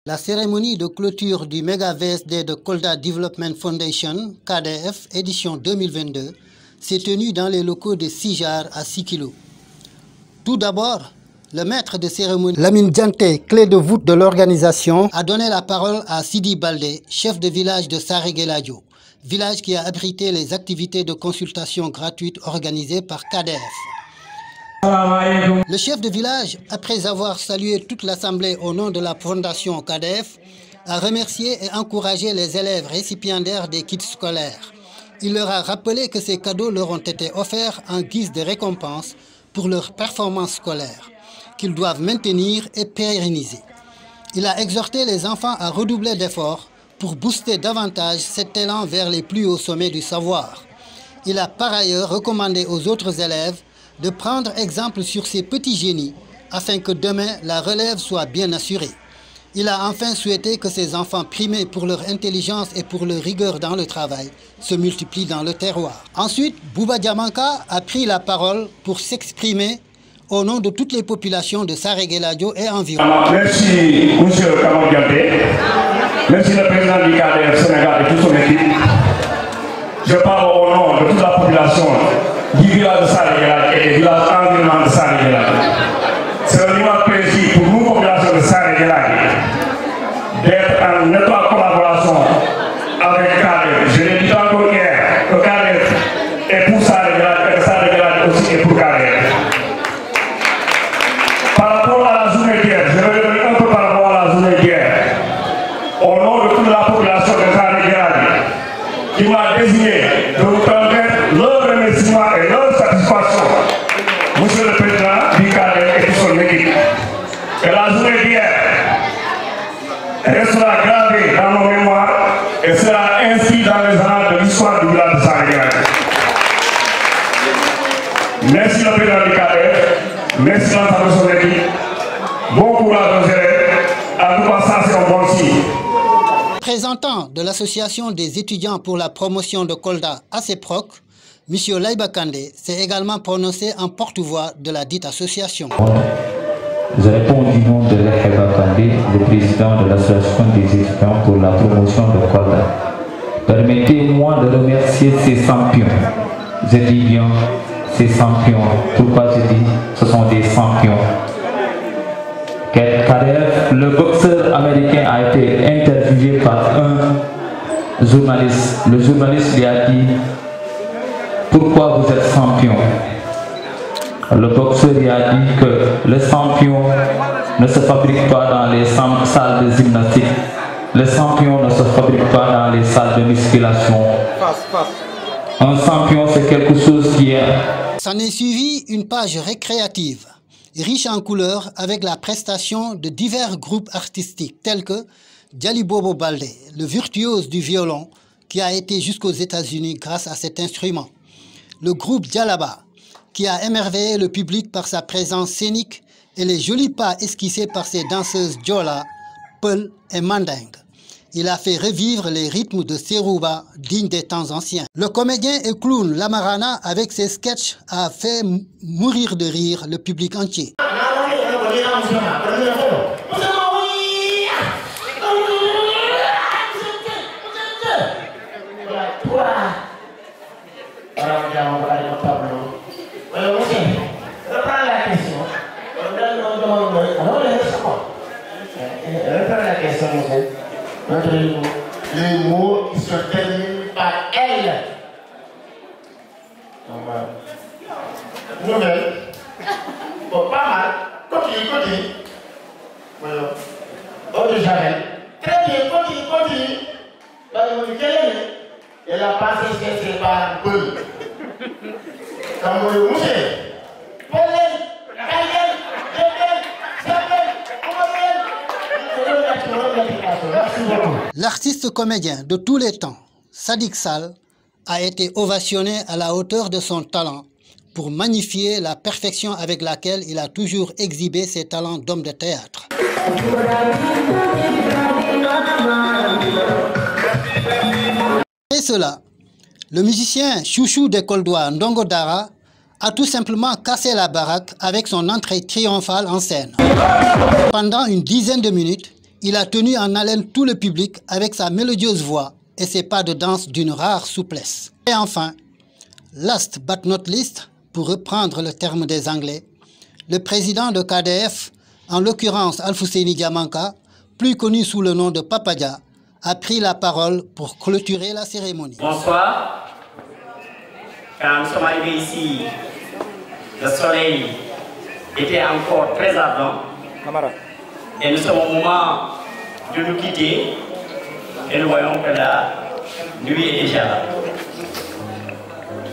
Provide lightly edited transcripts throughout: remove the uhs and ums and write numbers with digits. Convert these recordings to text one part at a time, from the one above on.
La cérémonie de clôture du Mega VSD de Kolda Development Foundation, KDF, édition 2022, s'est tenue dans les locaux de Sijar à 6 kg. Tout d'abord, le maître de cérémonie, Lamine Dianté, clé de voûte de l'organisation, a donné la parole à Sidi Baldé, chef de village de Saré-Guéladio, village qui a abrité les activités de consultation gratuites organisées par KDF. Le chef de village, après avoir salué toute l'assemblée au nom de la fondation KDF, a remercié et encouragé les élèves récipiendaires des kits scolaires. Il leur a rappelé que ces cadeaux leur ont été offerts en guise de récompense pour leur performance scolaire, qu'ils doivent maintenir et pérenniser. Il a exhorté les enfants à redoubler d'efforts pour booster davantage cet élan vers les plus hauts sommets du savoir. Il a par ailleurs recommandé aux autres élèves de prendre exemple sur ces petits génies afin que demain la relève soit bien assurée. Il a enfin souhaité que ces enfants primés pour leur intelligence et pour leur rigueur dans le travail se multiplient dans le terroir. Ensuite, Bouba Diamanka a pris la parole pour s'exprimer au nom de toutes les populations de Saré-Guéladio et environ. Merci M. Kamon Dianté, merci le président du KDF Sénégal et toute son équipe. Je parle au nom de toute la population du village de Saré-Guéladio et des villages environnants de Saré-Guéladio. C'est un immense plaisir pour nous, population de Saré-Guéladio, d'être en étroite collaboration avec KDF. Je l'ai dit encore hier, que KDF est pour Saré-Guéladio et que Saré-Guéladio aussi est pour KDF. Par rapport à la journée d'hier, je vais revenir un peu par rapport à la journée d'hier, au nom de toute la population de Saré-Guéladio, qui m'a désigné de vous transmettre leur remerciement et leur satisfaction, Monsieur le Président du KDF et de son équipe. Et la journée d'hier restera gravée dans nos mémoires et sera inscrite dans les annales de l'histoire du village de Saré-Guéladio. Merci le Président du KDF, merci l'ensemble de son équipe, bon courage aux élèves, à tout passant c'est un bon signe. Représentant de l'association des étudiants pour la promotion de Kolda ACEPROC, M. Laïba Kandé s'est également prononcé en porte-voix de la dite association. Je réponds du nom de Laïba Kandé, le président de l'association des étudiants pour la promotion de Kolda. Permettez-moi de remercier ces champions. Je dis bien ces champions. Pourquoi je dis ce sont des champions? KDF, le boxeur américain a été interviewé par un journaliste. Le journaliste lui a dit: pourquoi vous êtes champion? Le boxeur lui a dit que le champion ne se fabrique pas dans les salles de gymnastique. Le champion ne se fabrique pas dans les salles de musculation. Un champion, c'est quelque chose qui est... S'en est suivi une page récréative, riche en couleurs, avec la prestation de divers groupes artistiques tels que Djali Bobo Baldé, le virtuose du violon, qui a été jusqu'aux États-Unis grâce à cet instrument. Le groupe Djalaba, qui a émerveillé le public par sa présence scénique et les jolis pas esquissés par ses danseuses Djola, Peul et Mandingue. Il a fait revivre les rythmes de Serouba, dignes des temps anciens. Le comédien et clown Lamarana, avec ses sketchs, a fait mourir de rire le public entier. Les mots qui se terminent par elle. Nouvelle. Bon, pas mal. Continue. Voilà. Eau de Javel. Très bien, continue. Elle a passé ses par Peul. Comme vous le L'artiste comédien de tous les temps, Sadik Sall, a été ovationné à la hauteur de son talent pour magnifier la perfection avec laquelle il a toujours exhibé ses talents d'homme de théâtre. Et cela, le musicien chouchou des Koldois Ndongo Dara a tout simplement cassé la baraque avec son entrée triomphale en scène. Pendant une dizaine de minutes, Il a tenu en haleine tout le public avec sa mélodieuse voix et ses pas de danse d'une rare souplesse. Et enfin, last but not least, pour reprendre le terme des Anglais, le président de KDF, en l'occurrence Alfousseni Diamanka, plus connu sous le nom de Papa Dia, a pris la parole pour clôturer la cérémonie. Bonsoir. Quand nous sommes arrivés ici, le soleil était encore très ardent. Et nous sommes au moment de nous quitter. Et nous voyons que la nuit est déjà là.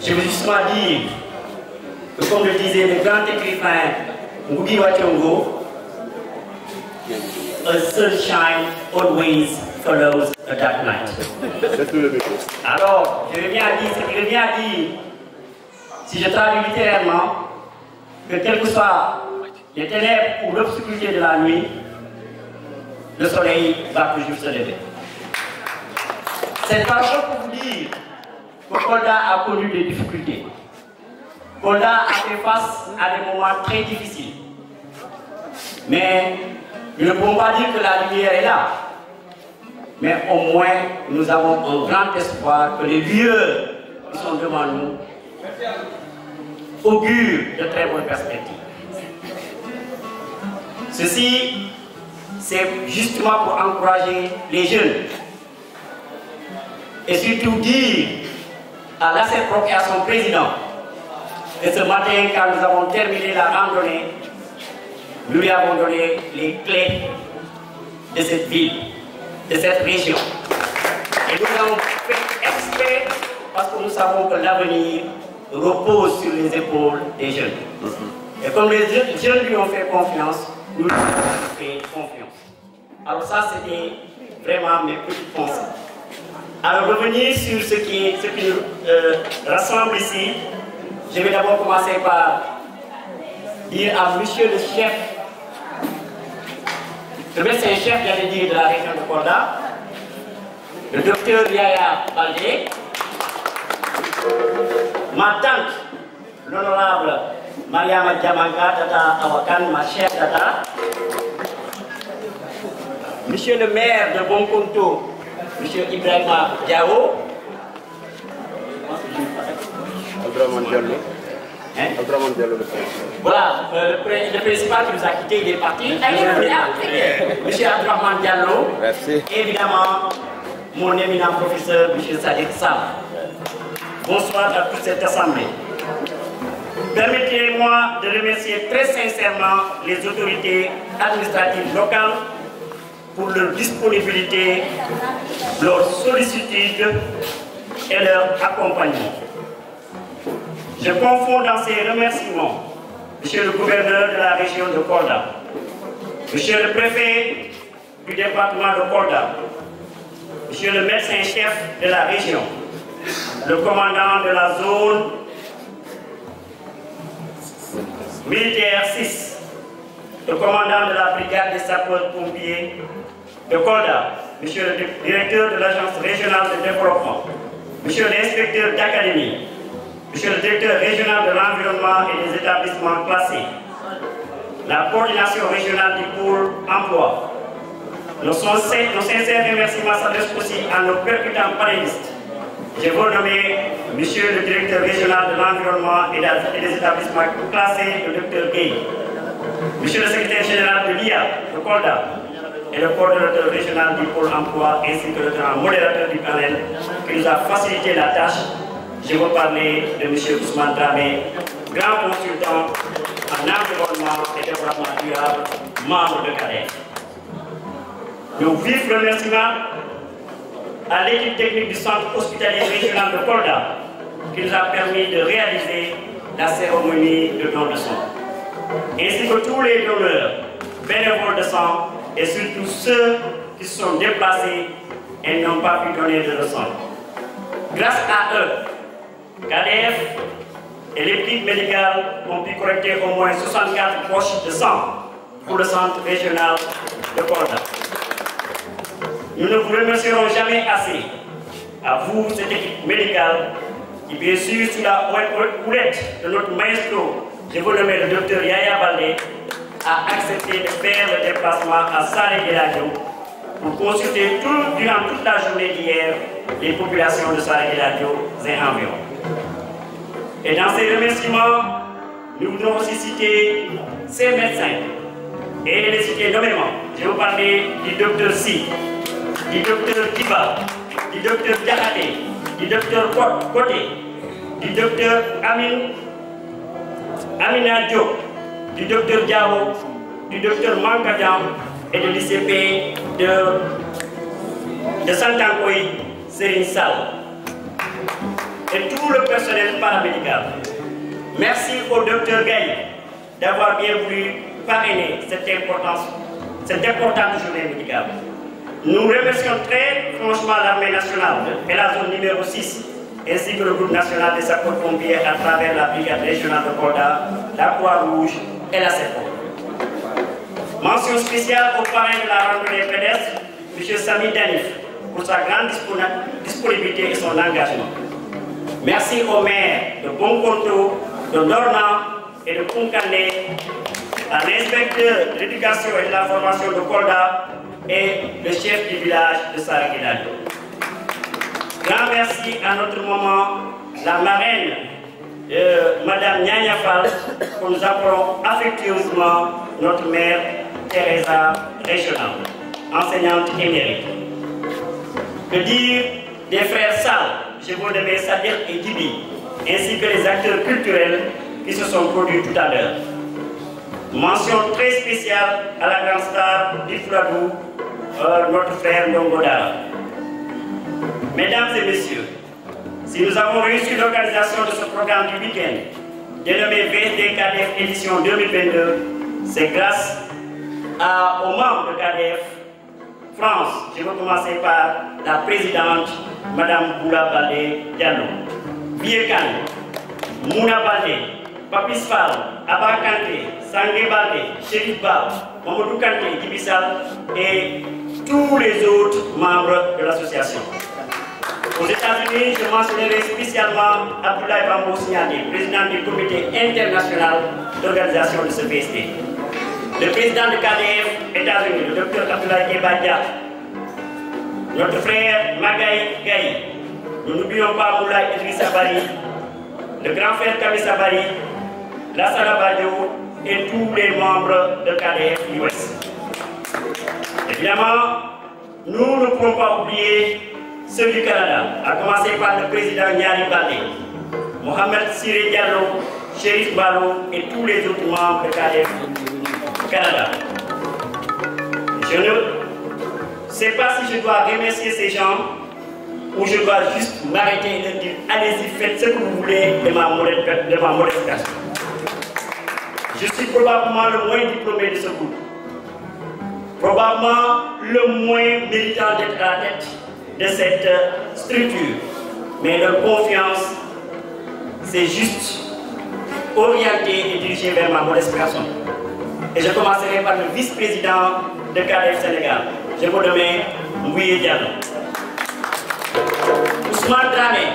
Je veux justement dire que, comme le disait le grand écrivain Ngugi wa Thiong'o, a sunshine always follows a dark night. Alors, je reviens à dire ce qui revient à dire, si je traduis littéralement, que quel que soit les ténèbres ou l'obscurité de la nuit, le soleil va toujours se lever. C'est pas chose pour vous dire que Kolda a connu des difficultés. Kolda a fait face à des moments très difficiles. Mais nous ne pouvons pas dire que la lumière est là. Mais au moins, nous avons un grand espoir que les lieux qui sont devant nous augurent de très bonnes perspectives. Ceci, c'est justement pour encourager les jeunes. Et surtout dire à l'ACEPROC et à son président que ce matin, quand nous avons terminé la randonnée, nous lui avons donné les clés de cette ville, de cette région. Et nous l'avons fait exprès parce que nous savons que l'avenir repose sur les épaules des jeunes. Et comme les jeunes lui ont fait confiance, nous lui avons fait confiance. Alors ça, c'était vraiment mes petites pensées. Alors revenir sur ce qui nous rassemble ici, je vais d'abord commencer par dire à monsieur le chef, le médecin-chef, j'allais dire, de la région de Kolda, le docteur Yaya Baldé, ma tante, l'honorable Mariama Diamanka, Tata Awakan, ma chère Tata, monsieur le maire de Bonkonto, monsieur Ibrahima Diao, Abdraman Diallo. Hein? Abdraman Diallo, le voilà, le principal qui nous a quittés, il est parti. Monsieur Abdraman Diallo. Merci. Évidemment, mon éminent professeur, monsieur Sadiq Sam. Bonsoir à toute cette assemblée. Permettez-moi de remercier très sincèrement les autorités administratives locales pour leur disponibilité, leur sollicitude et leur accompagnement. Je confonds dans ces remerciements monsieur le gouverneur de la région de Kolda, monsieur le préfet du département de Kolda, monsieur le médecin-chef de la région, le commandant de la zone militaire 6, le commandant de la brigade des sapeurs-pompiers de Kolda, monsieur le directeur de l'agence régionale de développement, monsieur l'inspecteur d'académie, monsieur le directeur régional de l'environnement et des établissements classés, la coordination régionale du pôle emploi. Nos sincères remerciements s'adressent aussi à nos percutants panélistes. Je veux nommer monsieur le directeur régional de l'environnement et des établissements classés, le docteur Gueye, monsieur le secrétaire général de l'IA de Kolda et le coordonnateur régional du pôle emploi ainsi que le grand modérateur du panel qui nous a facilité la tâche. Je veux parler de M. Ousmane Dramé, grand consultant en environnement et développement durable, membre de KDF. Nos vifs remerciements à l'équipe technique du centre hospitalier régional de Kolda qui nous a permis de réaliser la cérémonie de don de sang, ainsi que tous les donneurs, bénévoles de sang et surtout ceux qui se sont déplacés et n'ont pas pu donner de sang. Grâce à eux, KDF et l'équipe médicale ont pu collecter au moins 64 poches de sang pour le centre régional de Kolda. Nous ne vous remercierons jamais assez, à vous, cette équipe médicale, qui bien sûr, sous la houlette de notre maestro, je vous nomme le docteur Yaya Baldé, a accepté de faire le déplacement à Saré-Guéladio pour consulter durant toute la journée d'hier les populations de Saré-et-Radio et environ. Et dans ces remerciements, nous voudrons aussi citer ces médecins et les citer nommément. Je vais vous parler du docteur Si, du docteur Diba, du docteur Diakhaté, du docteur Koté, du docteur Amina Diop, du docteur Diao, du docteur Mankadian et de l'ICP de Santankoy, Serine Sall, et tout le personnel paramédical. Merci au docteur Gaye d'avoir bien voulu parrainer cette importante journée médicale. Nous remercions très franchement l'armée nationale et la zone numéro 6, ainsi que le groupe national des sapeurs-pompiers à travers la brigade régionale de Kolda, la Croix-Rouge et la CEPO. Mention spéciale au parrain de la randonnée pédestre, M. Sami Danif, pour sa grande disponibilité et son engagement. Merci aux maires de Bonkonto, de Dorna et de Punkane, à l'inspecteur de l'éducation et de la formation de Kolda et le chef du village de Saré-et-Radio. Grand merci à notre maman, la marraine, Madame Nyanya Fall, que nous appelons affectueusement notre mère Teresa Régionale, enseignante émérite. Que dire des frères Sall, je vous nomme Sadir et Gibi, ainsi que les acteurs culturels qui se sont produits tout à l'heure. Mention très spéciale à la grande star d'Ifladou, notre frère Ndongoda. Mesdames et messieurs, si nous avons réussi l'organisation de ce programme du week-end, dénommé VSD KDF édition 2022, c'est grâce aux membres de KDF France. Je vais commencer par la présidente, Madame Boula Baldé Diallo, Biekan, Mouna Baldé, Papis Fall, Abba Kanté, Sangue Baldé, Chérif Ba, Mamadou Kanté, Dibissal et tous les autres membres de l'association. Aux États-Unis, je mentionnerai spécialement Abdoulaye Bambo Signadé, président du comité international d'organisation de ce VSD. Le président de KDF États-Unis, le docteur Abdoulaye Kebadia, notre frère Magaï Gaï, nous n'oublions pas Moulay Idrissa Bari, le grand frère Kamissa Bari, Lassana Badio et tous les membres de KDF US. Évidemment, nous ne pouvons pas oublier ceux du Canada, à commencer par le président Nyari Baldé, Mohamed Siré Diallo, Chérif Balo et tous les autres membres de KDF Canada. Je ne sais pas si je dois remercier ces gens ou je dois juste m'arrêter et leur dire allez-y, faites ce que vous voulez de ma modeste personne. Je suis probablement le moins diplômé de ce groupe, probablement le moins méritant d'être à la tête de cette structure, mais leur confiance, c'est juste orienté et dirigé vers ma modeste personne. Et je commencerai par le vice-président de KDF Sénégal. Je vous nomme Mbouye Diallo. Ousmane Dramé,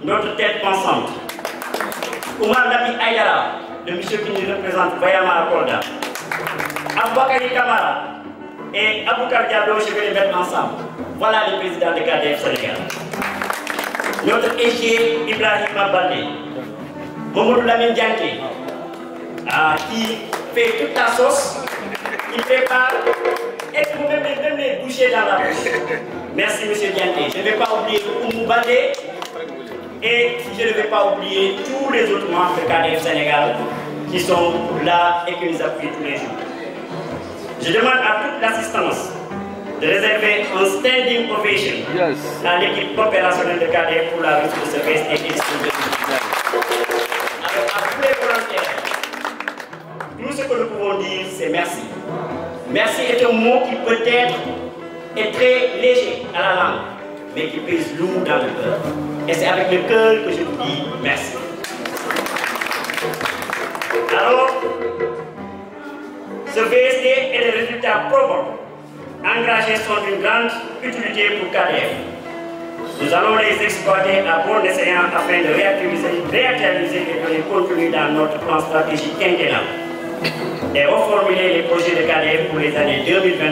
notre tête pensante. Oumar Nabi Aïdara, le monsieur qui nous représente vaillamment à Kolda. Aboubakari Kamara et Aboukar Diallo, je vais les mettre ensemble. Voilà les présidents de KDF Sénégal. Notre échier Ibrahim Baldé, Mamadou Lamine Dianké, qui fait toute la sauce, qui prépare et qui même les boucher dans la bouche. Merci monsieur Dianké. Je ne vais pas oublier Oumou Baldé et je ne vais pas oublier tous les autres membres de KDF Sénégal qui sont là et qui nous appuient tous les jours. Je demande à toute l'assistance de réserver un standing ovation à l'équipe opérationnelle de KDF pour la réussite de ce VSD édition 2019. Alors à tous les volontaires, tout ce que nous pouvons dire, c'est merci. Merci est un mot qui peut-être est très léger à la langue, mais qui pèse lourd dans le cœur. Et c'est avec le cœur que je vous dis merci. Alors, ce VSD et les résultats probants engagés sont d'une grande utilité pour KDF. Nous allons les exploiter à bon escient afin de réactualiser les données contenues dans notre plan stratégique quinquennal et reformuler les projets de KDF pour les années 2020.